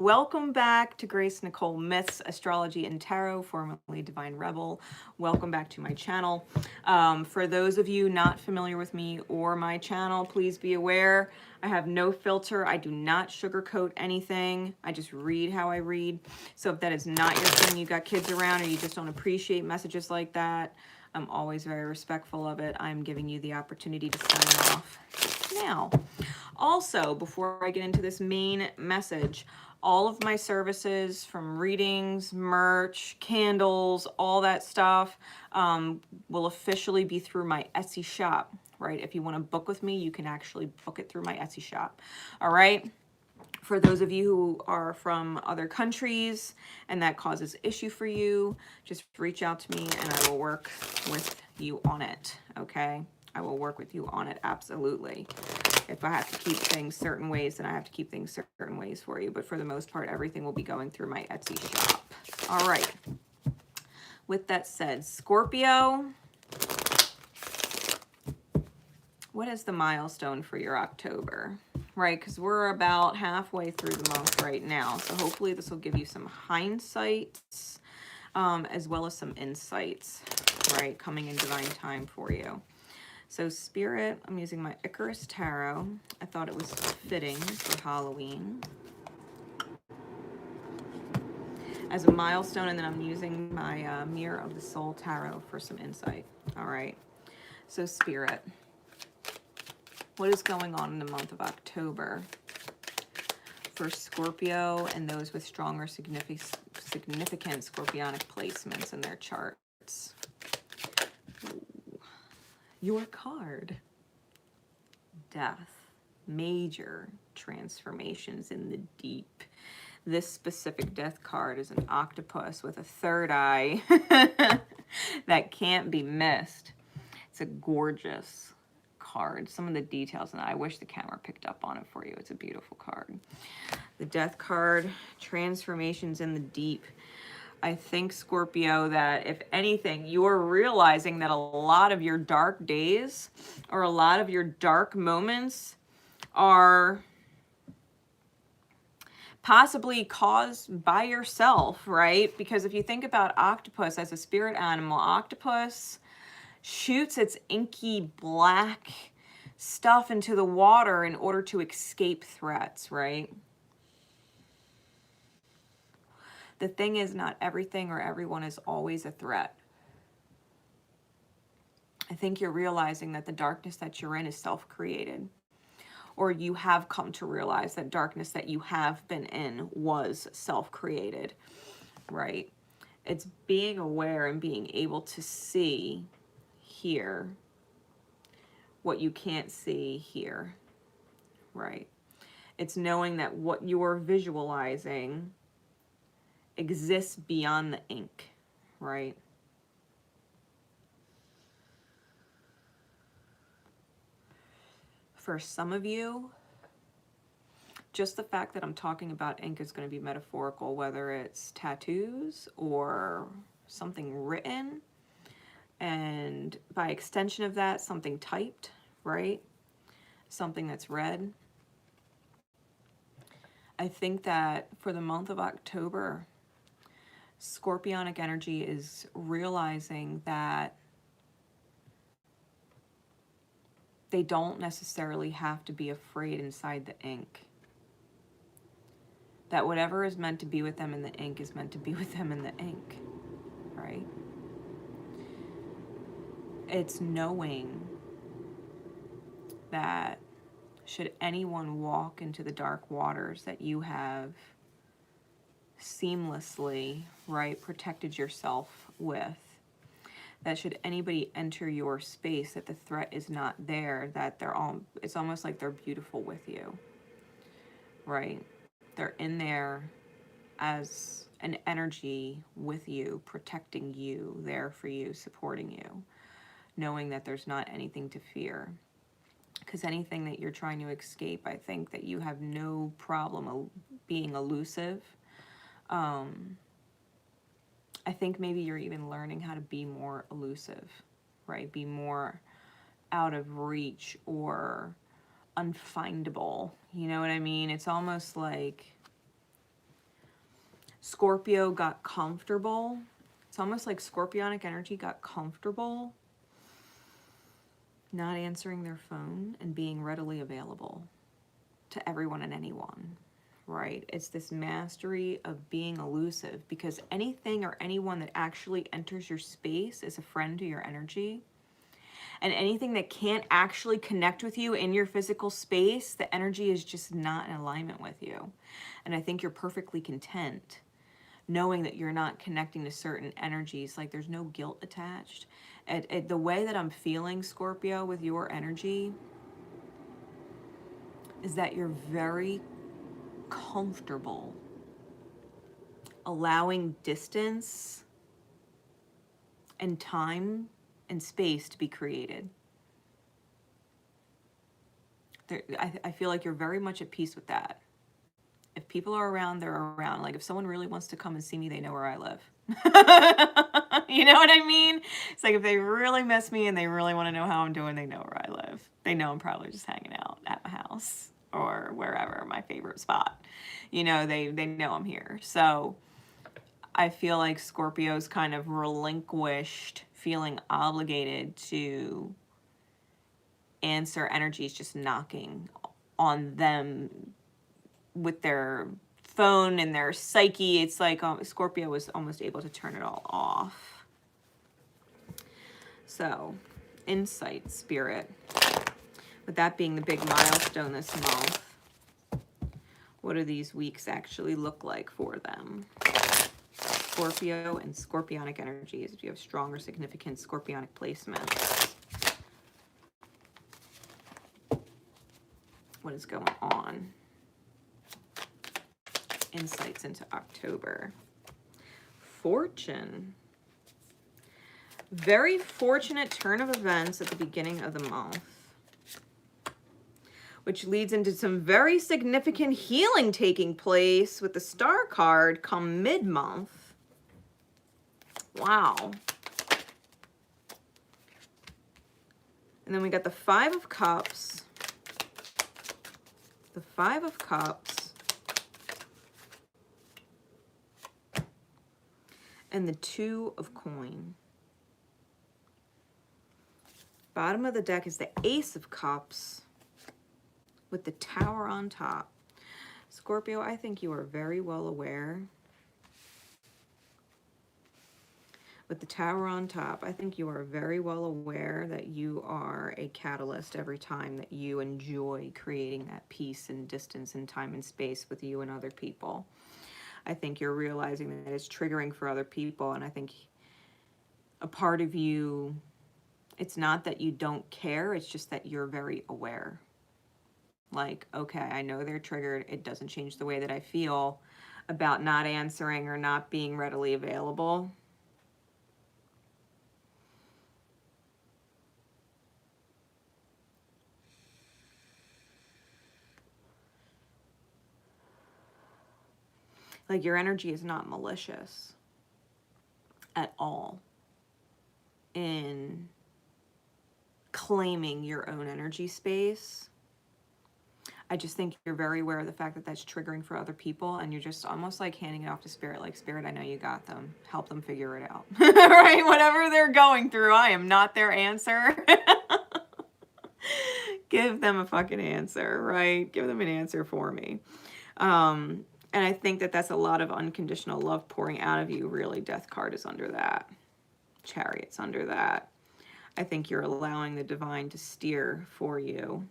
Welcome back to Nicole Myths, Astrology and Tarot, formerly Divine Rebel. Welcome back to my channel. For those of you not familiar with me or my channel, please be aware I have no filter. I do not sugarcoat anything. I just read how I read. So if that is not your thing, you got kids around or you just don't appreciate messages like that, I'm always very respectful of it. I'm giving you the opportunity to sign off now. Also, before I get into this main message, all of my services from readings, merch, candles, all that stuff will officially be through my Etsy shop, right? If you want to book with me, you can actually book it through my Etsy shop. All right. For those of you who are from other countries and that causes issue for you, just reach out to me and I will work with you on it. Okay. I will work with you on it. Absolutely. If I have to keep things certain ways, then I have to keep things certain ways for you. But for the most part, everything will be going through my Etsy shop. All right. With that said, Scorpio, what is the milestone for your October? Right, because we're about halfway through the month right now. So hopefully this will give you some hindsights as well as some insights, right, coming in divine time for you. So Spirit, I'm using my Icarus Tarot. I thought it was fitting for Halloween as a milestone, and then I'm using my Mirror of the Soul Tarot for some insight. All right. So Spirit, what is going on in the month of October for Scorpio and those with stronger significant scorpionic placements in their charts? Your card, Death, major transformations in the deep. This specific death card is an octopus with a third eye that can't be missed. It's a gorgeous card. Some of the details, and I wish the camera picked up on it for you. It's a beautiful card. The death card, transformations in the deep. I think, Scorpio, that if anything, you're realizing that a lot of your dark days or a lot of your dark moments are possibly caused by yourself, right? Because if you think about octopus as a spirit animal, octopus shoots its inky black stuff into the water in order to escape threats, right? The thing is, not everything or everyone is always a threat. I think you're realizing that the darkness that you're in is self-created, or you have come to realize that darkness that you have been in was self-created, right? It's being aware and being able to see here what you can't see here, right? It's knowing that what you're visualizing exists beyond the ink, right? For some of you, just the fact that I'm talking about ink is going to be metaphorical, whether it's tattoos or something written, and by extension of that, something typed, right? Something that's read. I think that for the month of October, Scorpionic energy is realizing that they don't necessarily have to be afraid inside the ink. That whatever is meant to be with them in the ink is meant to be with them in the ink, right? It's knowing that should anyone walk into the dark waters that you have seamlessly, right, protected yourself with, that should anybody enter your space, that the threat is not there, that they're all, it's almost like they're beautiful with you, right? They're in there as an energy with you, protecting you, there for you, supporting you, knowing that there's not anything to fear. Because anything that you're trying to escape, I think that you have no problem being elusive. I think maybe you're even learning how to be more elusive, right? Be more out of reach or unfindable. You know what I mean? It's almost like Scorpio got comfortable. It's almost like Scorpionic energy got comfortable not answering their phone and being readily available to everyone and anyone, right? It's this mastery of being elusive, because anything or anyone that actually enters your space is a friend to your energy. And anything that can't actually connect with you in your physical space, the energy is just not in alignment with you. And I think you're perfectly content knowing that you're not connecting to certain energies. Like, there's no guilt attached. The way that I'm feeling, Scorpio, with your energy is that you're very comfortable allowing distance and time and space to be created. I feel like you're very much at peace with that. If people are around, they're around. Like, if someone really wants to come and see me, they know where I live. You know what I mean? It's like, if they really miss me and they really want to know how I'm doing, they know where I live. They know I'm probably just hanging out at my house or wherever, my favorite spot. You know, they know I'm here. So I feel like Scorpio's kind of relinquished feeling obligated to answer energies just knocking on them with their phone and their psyche. It's like Scorpio was almost able to turn it all off. So, insight, Spirit. With that being the big milestone this month, what do these weeks actually look like for them? Scorpio and Scorpionic energies. If you have strong or significant Scorpionic placements, what is going on? Insights into October. Fortune. Very fortunate turn of events at the beginning of the month, which leads into some very significant healing taking place with the Star card come mid-month. Wow. And then we got the Five of Cups, the Five of Cups, and the Two of Coin. Bottom of the deck is the Ace of Cups with the Tower on top. Scorpio, I think you are very well aware. With the Tower on top, I think you are very well aware that you are a catalyst every time that you enjoy creating that peace and distance and time and space with you and other people. I think you're realizing that it's triggering for other people, and I think a part of you, it's not that you don't care, it's just that you're very aware. Like, okay, I know they're triggered. It doesn't change the way that I feel about not answering or not being readily available. Like, your energy is not malicious at all in claiming your own energy space. I just think you're very aware of the fact that that's triggering for other people, and you're just almost like handing it off to Spirit. Like, Spirit, I know you got them. Help them figure it out. Right? Whatever they're going through, I am not their answer. Give them a fucking answer, right? Give them an answer for me. And I think that that's a lot of unconditional love pouring out of you. Really, Death card is under that. Chariot's under that. I think you're allowing the divine to steer for you,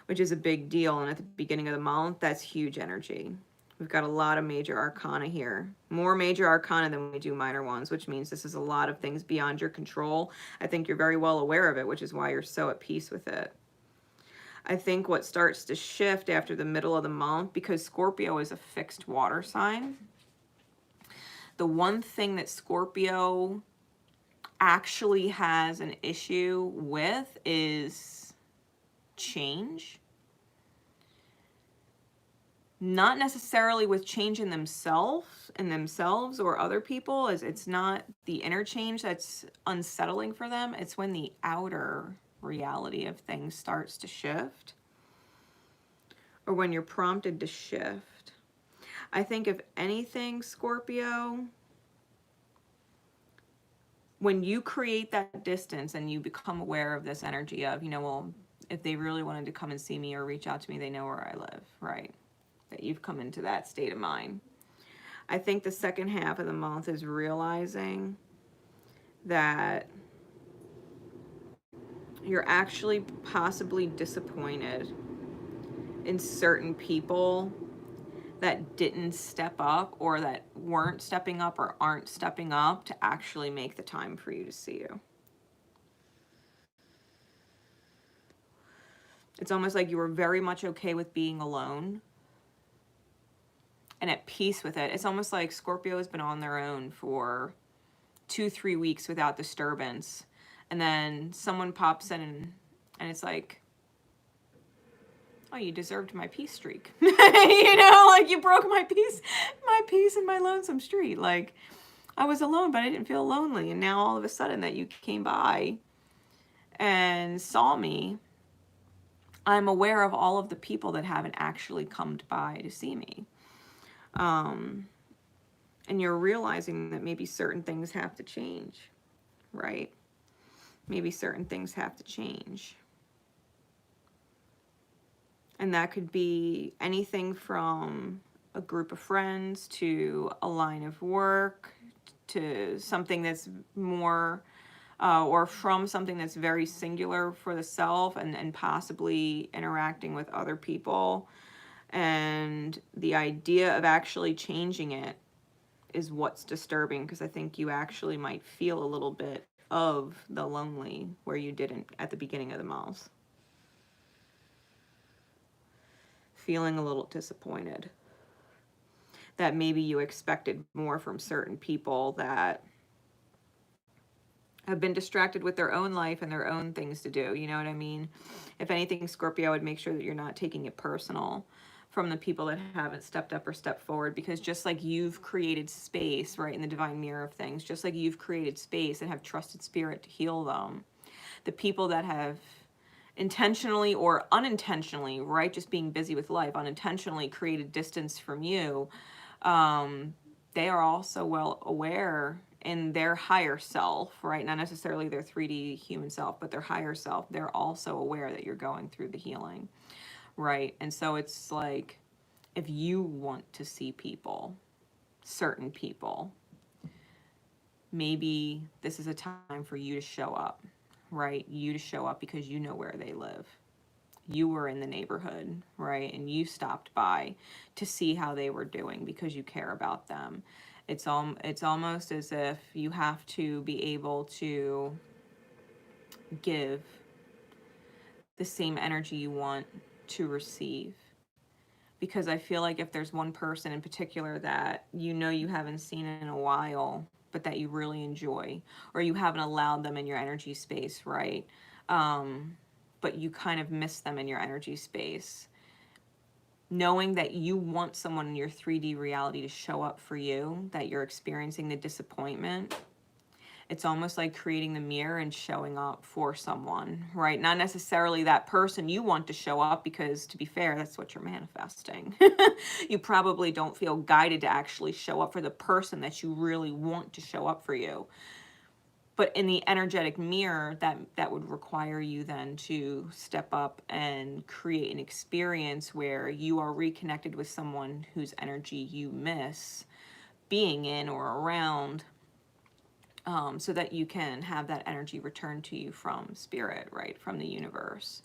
which is a big deal. And at the beginning of the month, that's huge energy. We've got a lot of major arcana here. More major arcana than we do minor ones, which means this is a lot of things beyond your control. I think you're very well aware of it, which is why you're so at peace with it. I think what starts to shift after the middle of the month, because Scorpio is a fixed water sign, the one thing that Scorpio actually has an issue with is change. Not necessarily with change in themselves or other people, as it's not the inner change that's unsettling for them. It's when the outer reality of things starts to shift, or when you're prompted to shift. I think if anything, Scorpio, when you create that distance and you become aware of this energy of, you know, well, if they really wanted to come and see me or reach out to me, they know where I live, right? That you've come into that state of mind. I think the second half of the month is realizing that you're actually possibly disappointed in certain people that didn't step up or that weren't stepping up or aren't stepping up to actually make the time for you to see you. It's almost like you were very much okay with being alone and at peace with it. It's almost like Scorpio has been on their own for 2-3 weeks without disturbance. And then someone pops in and it's like, oh, you deserved my peace streak. You know, like you broke my peace in my lonesome street. Like I was alone, but I didn't feel lonely. And now all of a sudden that you came by and saw me, I'm aware of all of the people that haven't actually come by to see me. And you're realizing that maybe certain things have to change, right? Maybe certain things have to change. And that could be anything from a group of friends to a line of work to something that's more, or from something that's very singular for the self and possibly interacting with other people. And the idea of actually changing it is what's disturbing, because I think you actually might feel a little bit of the lonely where you didn't at the beginning of the month. Feeling a little disappointed that maybe you expected more from certain people that have been distracted with their own life and their own things to do. You know what I mean? If anything, Scorpio, I would make sure that you're not taking it personal from the people that haven't stepped up or stepped forward, because just like you've created space, right, in the divine mirror of things, just like you've created space and have trusted spirit to heal them, the people that have intentionally or unintentionally, right, just being busy with life, unintentionally created distance from you, they are also well aware in their higher self, right, not necessarily their 3D human self, but their higher self, they're also aware that you're going through the healing, right? And so it's like, if you want to see people, certain people, maybe this is a time for you to show up, right? You to show up because you know where they live. You were in the neighborhood, right? And you stopped by to see how they were doing because you care about them. It's almost as if you have to be able to give the same energy you want to receive. Because I feel like if there's one person in particular that you know you haven't seen in a while, but that you really enjoy, or you haven't allowed them in your energy space, right? But you kind of miss them in your energy space. Knowing that you want someone in your 3D reality to show up for you, that you're experiencing the disappointment, it's almost like creating the mirror and showing up for someone, right? Not necessarily that person you want to show up, because to be fair, that's what you're manifesting. You probably don't feel guided to actually show up for the person that you really want to show up for you. But in the energetic mirror, that would require you then to step up and create an experience where you are reconnected with someone whose energy you miss being in or around, so that you can have that energy returned to you from spirit, right, from the universe.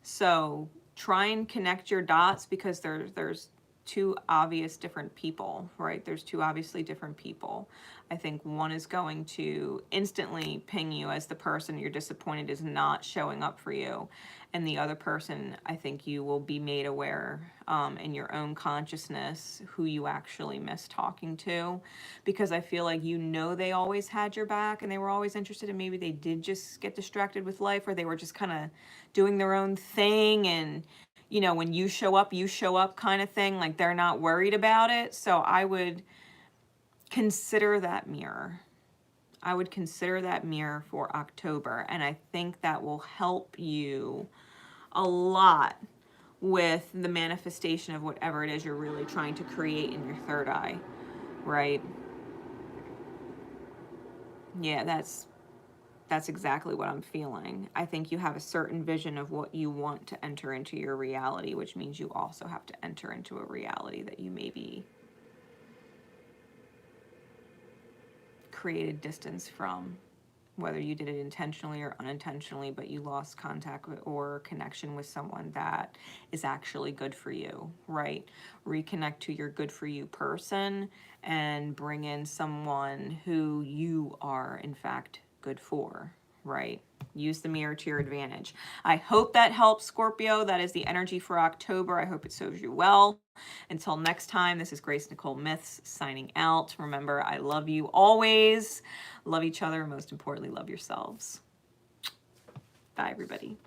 So try and connect your dots, because there's two obvious different people, right? There's two obviously different people. I think one is going to instantly ping you as the person you're disappointed is not showing up for you. And the other person, I think you will be made aware in your own consciousness who you actually miss talking to. Because I feel like you know they always had your back and they were always interested, and maybe they did just get distracted with life, or they were just kind of doing their own thing, and you know, when you show up kind of thing, like they're not worried about it. So I would consider that mirror. I would consider that mirror for October, and I think that will help you a lot with the manifestation of whatever it is you're really trying to create in your third eye, right? Yeah, that's exactly what I'm feeling. I think you have a certain vision of what you want to enter into your reality, which means you also have to enter into a reality that you maybe created distance from, whether you did it intentionally or unintentionally, but you lost contact with, or connection with someone that is actually good for you, right? Reconnect to your good for you person and bring in someone who you are, in fact, good for, right? Use the mirror to your advantage. I hope that helps, Scorpio. That is the energy for October. I hope it serves you well. Until next time, this is Grace Nicole Myths signing out. Remember, I love you always. Love each other, and most importantly, love yourselves. Bye, everybody.